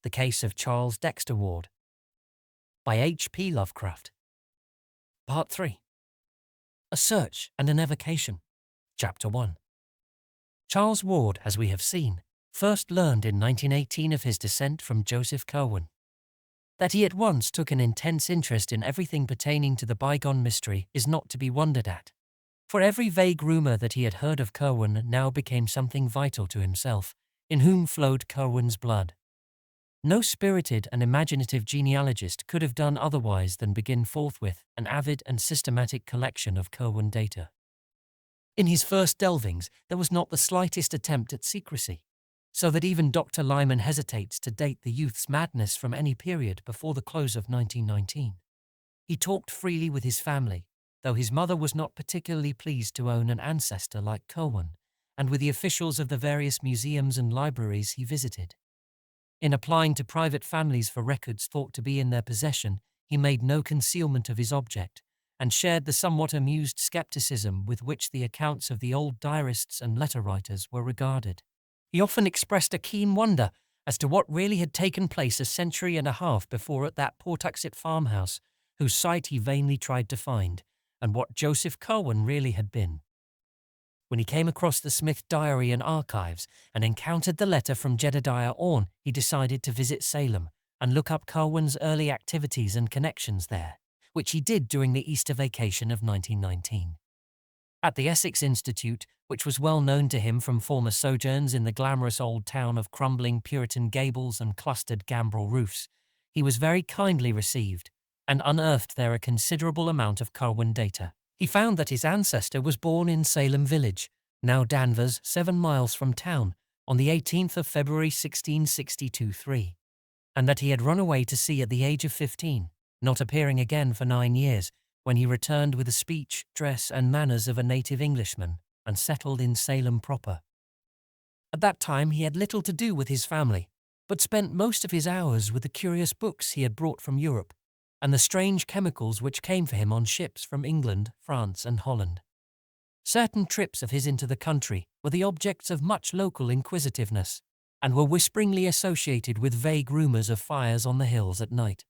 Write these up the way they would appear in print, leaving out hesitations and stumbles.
The Case of Charles Dexter Ward by H.P. Lovecraft. Part 3. A Search and an Evocation. Chapter 1. Charles Ward, as we have seen, first learned in 1918 of his descent from Joseph Curwen. That he at once took an intense interest in everything pertaining to the bygone mystery is not to be wondered at, for every vague rumour that he had heard of Curwen now became something vital to himself, in whom flowed Curwen's blood. No spirited and imaginative genealogist could have done otherwise than begin forthwith an avid and systematic collection of Curwen data. In his first delvings, there was not the slightest attempt at secrecy, so that even Dr. Lyman hesitates to date the youth's madness from any period before the close of 1919. He talked freely with his family, though his mother was not particularly pleased to own an ancestor like Curwen, and with the officials of the various museums and libraries he visited. In applying to private families for records thought to be in their possession, he made no concealment of his object, and shared the somewhat amused skepticism with which the accounts of the old diarists and letter writers were regarded. He often expressed a keen wonder as to what really had taken place a century and a half before at that Pawtuxet farmhouse, whose site he vainly tried to find, and what Joseph Curwen really had been. When he came across the Smith diary and archives and encountered the letter from Jedediah Orne, he decided to visit Salem and look up Curwen's early activities and connections there, which he did during the Easter vacation of 1919. At the Essex Institute, which was well known to him from former sojourns in the glamorous old town of crumbling Puritan gables and clustered gambrel roofs, he was very kindly received and unearthed there a considerable amount of Curwen data. He found that his ancestor was born in Salem Village, now Danvers, 7 miles from town, on the 18th of February 1662-3, and that he had run away to sea at the age of 15, not appearing again for 9 years, when he returned with the speech, dress, and manners of a native Englishman, and settled in Salem proper. At that time he had little to do with his family, but spent most of his hours with the curious books he had brought from Europe, and the strange chemicals which came for him on ships from England, France, and Holland. Certain trips of his into the country were the objects of much local inquisitiveness, and were whisperingly associated with vague rumours of fires on the hills at night.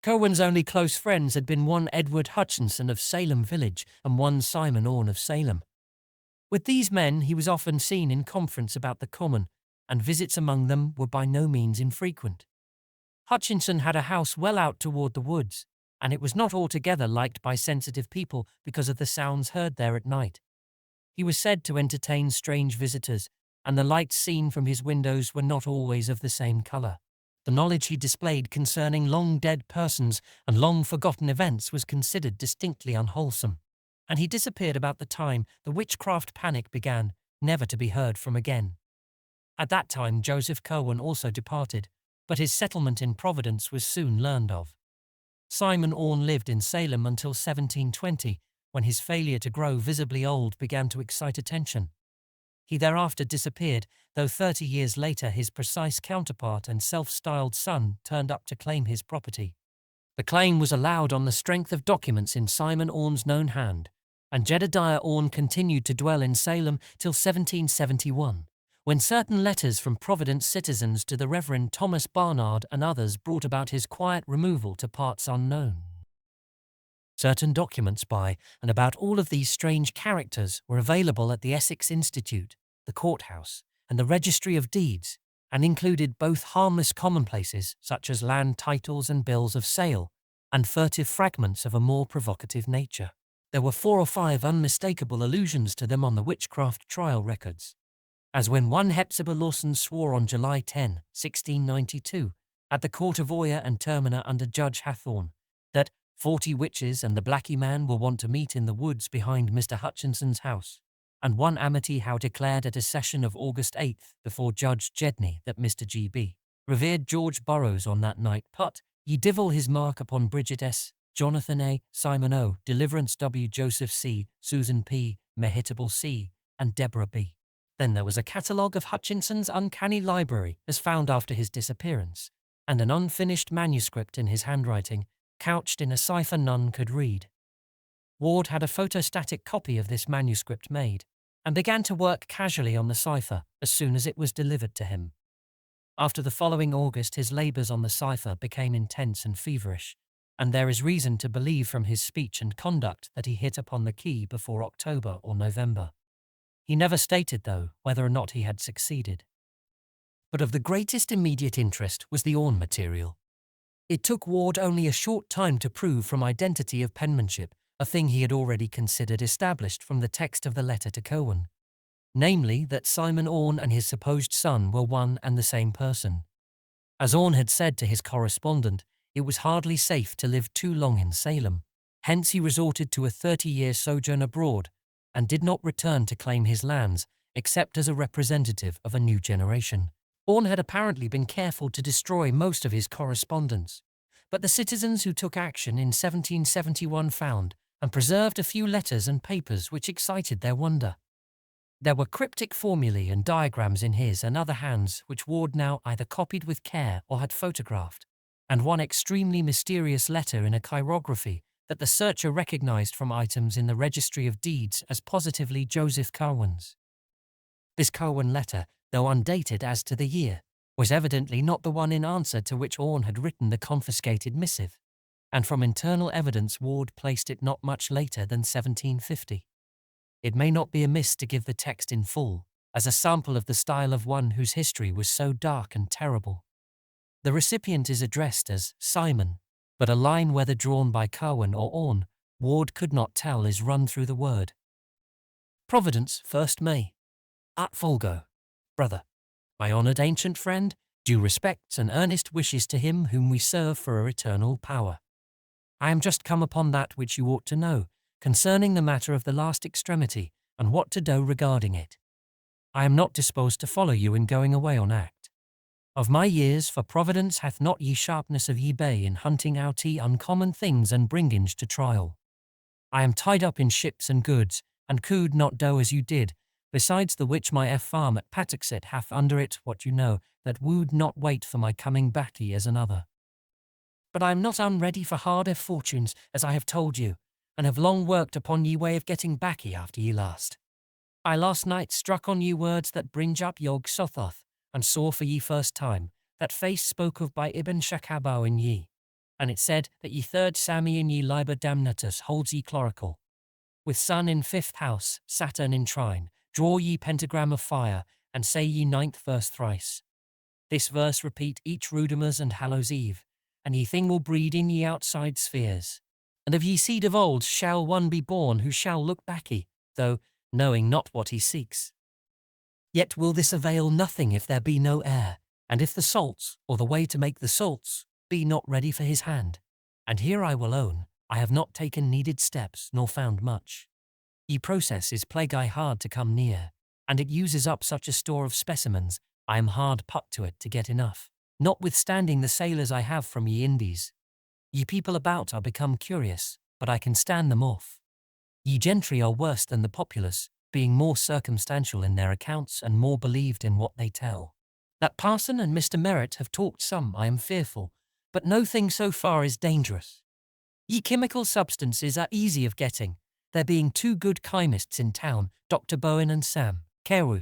Curwen's only close friends had been one Edward Hutchinson of Salem Village and one Simon Orne of Salem. With these men he was often seen in conference about the common, and visits among them were by no means infrequent. Hutchinson had a house well out toward the woods, and it was not altogether liked by sensitive people because of the sounds heard there at night. He was said to entertain strange visitors, and the lights seen from his windows were not always of the same colour. The knowledge he displayed concerning long-dead persons and long-forgotten events was considered distinctly unwholesome, and he disappeared about the time the witchcraft panic began, never to be heard from again. At that time Joseph Curwen also departed, but his settlement in Providence was soon learned of. Simon Orne lived in Salem until 1720, when his failure to grow visibly old began to excite attention. He thereafter disappeared, though 30 years later his precise counterpart and self-styled son turned up to claim his property. The claim was allowed on the strength of documents in Simon Orne's known hand, and Jedediah Orne continued to dwell in Salem till 1771. When certain letters from Providence citizens to the Reverend Thomas Barnard and others brought about his quiet removal to parts unknown. Certain documents by and about all of these strange characters were available at the Essex Institute, the courthouse, and the Registry of Deeds, and included both harmless commonplaces such as land titles and bills of sale, and furtive fragments of a more provocative nature. There were 4 or 5 unmistakable allusions to them on the witchcraft trial records, as when one Hepzibah Lawson swore on July 10, 1692, at the Court of Oyer and Terminer under Judge Hathorne, that 40 witches and the Blackie man were wont to meet in the woods behind Mr. Hutchinson's house, and one Amity Howe declared at a session of August 8th before Judge Jedney that Mr. G.B. revered George Burroughs on that night, but ye divil his mark upon Bridget S., Jonathan A., Simon O., Deliverance W., Joseph C., Susan P., Mehitable C., and Deborah B. Then there was a catalogue of Hutchinson's uncanny library as found after his disappearance, and an unfinished manuscript in his handwriting, couched in a cipher none could read. Ward had a photostatic copy of this manuscript made, and began to work casually on the cipher as soon as it was delivered to him. After the following August, his labours on the cipher became intense and feverish, and there is reason to believe from his speech and conduct that he hit upon the key before October or November. He never stated, though, whether or not he had succeeded. But of the greatest immediate interest was the Orne material. It took Ward only a short time to prove from identity of penmanship, a thing he had already considered established from the text of the letter to Curwen, namely that Simon Orne and his supposed son were one and the same person. As Orne had said to his correspondent, it was hardly safe to live too long in Salem, hence he resorted to a 30-year sojourn abroad and did not return to claim his lands except as a representative of a new generation. Orne had apparently been careful to destroy most of his correspondence, but the citizens who took action in 1771 found and preserved a few letters and papers which excited their wonder. There were cryptic formulae and diagrams in his and other hands which Ward now either copied with care or had photographed, and one extremely mysterious letter in a chirography that the searcher recognized from items in the Registry of Deeds as positively Joseph Curwen's. This Curwen letter, though undated as to the year, was evidently not the one in answer to which Orne had written the confiscated missive, and from internal evidence Ward placed it not much later than 1750. It may not be amiss to give the text in full, as a sample of the style of one whose history was so dark and terrible. The recipient is addressed as Simon, but a line whether drawn by Curwen or Orne, Ward could not tell, is run through the word. Providence, 1st May. At Folgo. Brother, my honoured ancient friend, due respects and earnest wishes to him whom we serve for a eternal power. I am just come upon that which you ought to know, concerning the matter of the last extremity, and what to do regarding it. I am not disposed to follow you in going away on act. Of my years, for Providence hath not ye sharpness of ye bay in hunting out ye uncommon things and bringinge to trial. I am tied up in ships and goods, and could not do as you did, besides the which my farm at Pawtuxet hath under it what you know, that would not wait for my coming back to ye as another. But I am not unready for harder fortunes, as I have told you, and have long worked upon ye way of getting back ye after ye last. I last night struck on ye words that bringe up Yog Sothoth, and saw for ye first time that face spoke of by Ibn Shakabau in ye, and it said that ye 3rd Sami in ye Liber Damnatus holds ye clerical. With sun in 5th house, Saturn in trine, draw ye pentagram of fire, and say ye 9th verse thrice. This verse repeat each Rudimers and Hallows Eve, and ye thing will breed in ye outside spheres. And of ye seed of old shall one be born who shall look backy, though knowing not what he seeks. Yet will this avail nothing if there be no heir, and if the salts, or the way to make the salts, be not ready for his hand. And here I will own, I have not taken needed steps, nor found much. Ye process is plague hard to come near, and it uses up such a store of specimens, I am hard put to it to get enough, notwithstanding the sailors I have from ye Indies. Ye people about are become curious, but I can stand them off. Ye gentry are worse than the populace, being more circumstantial in their accounts and more believed in what they tell. That parson and Mr. Merritt have talked some, I am fearful, but no thing so far is dangerous. Ye chemical substances are easy of getting, there being 2 good chymists in town, Dr. Bowen and Sam Carew.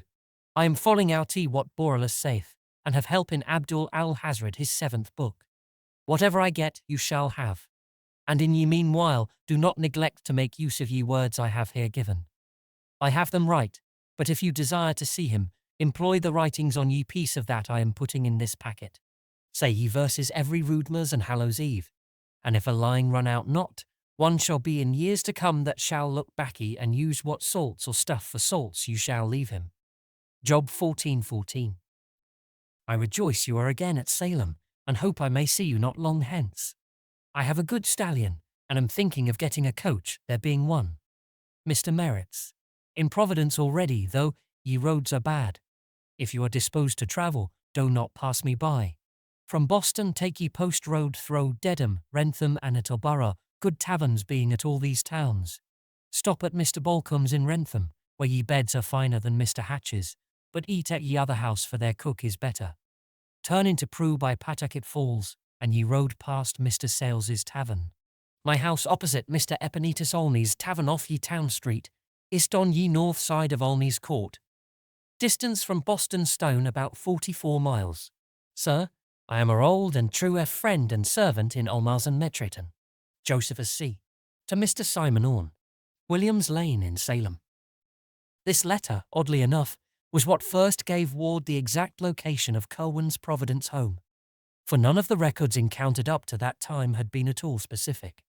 I am falling out what Boralus saith, and have help in Abdul al-Hazred his 7th book. Whatever I get, you shall have. And in ye meanwhile, do not neglect to make use of ye words I have here given. I have them right, but if you desire to see him, employ the writings on ye piece of that I am putting in this packet. Say ye verses every Rudimers and Hallows Eve, and if a line run out not, one shall be in years to come that shall look backy and use what salts or stuff for salts you shall leave him. Job 14:14. I rejoice you are again at Salem, and hope I may see you not long hence. I have a good stallion, and am thinking of getting a coach, there being one. Mr. Merritt's in Providence already, though ye roads are bad. If you are disposed to travel, do not pass me by. From Boston take ye post road through Dedham, Wrentham, and Attleborough, good taverns being at all these towns. Stop at Mr. Balcomb's in Wrentham, where ye beds are finer than Mr. Hatch's, but eat at ye other house for their cook is better. Turn into Prue by Pawtuxet Falls, and ye rode past Mr. Sales's tavern. My house opposite Mr. Epinetus Olney's tavern off ye Town Street, ist on ye north side of Olney's Court. Distance from Boston Stone about 44 miles. Sir, I am a old and true friend and servant in Olmalson Metreton, Joseph C. to Mr. Simon Orne, Williams Lane in Salem. This letter, oddly enough, was what first gave Ward the exact location of Curwen's Providence home, for none of the records encountered up to that time had been at all specific.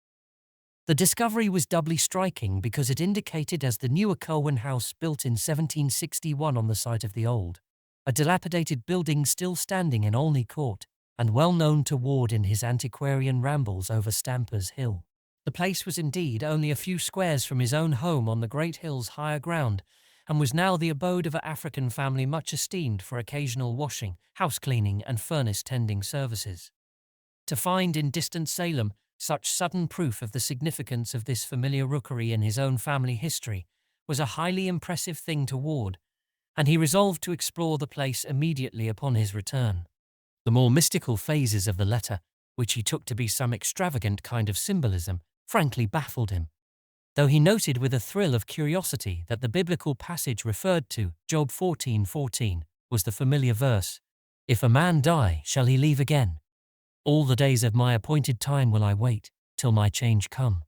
The discovery was doubly striking because it indicated as the newer Curwen house built in 1761 on the site of the old, a dilapidated building still standing in Olney Court and well known to Ward in his antiquarian rambles over Stamper's Hill. The place was indeed only a few squares from his own home on the Great Hill's higher ground, and was now the abode of an African family much esteemed for occasional washing, house-cleaning and furnace-tending services. To find in distant Salem such sudden proof of the significance of this familiar rookery in his own family history was a highly impressive thing to Ward, and he resolved to explore the place immediately upon his return. The more mystical phases of the letter, which he took to be some extravagant kind of symbolism, frankly baffled him, though he noted with a thrill of curiosity that the biblical passage referred to, Job 14:14, was the familiar verse, "If a man die, shall he leave again? All the days of my appointed time will I wait, till my change come."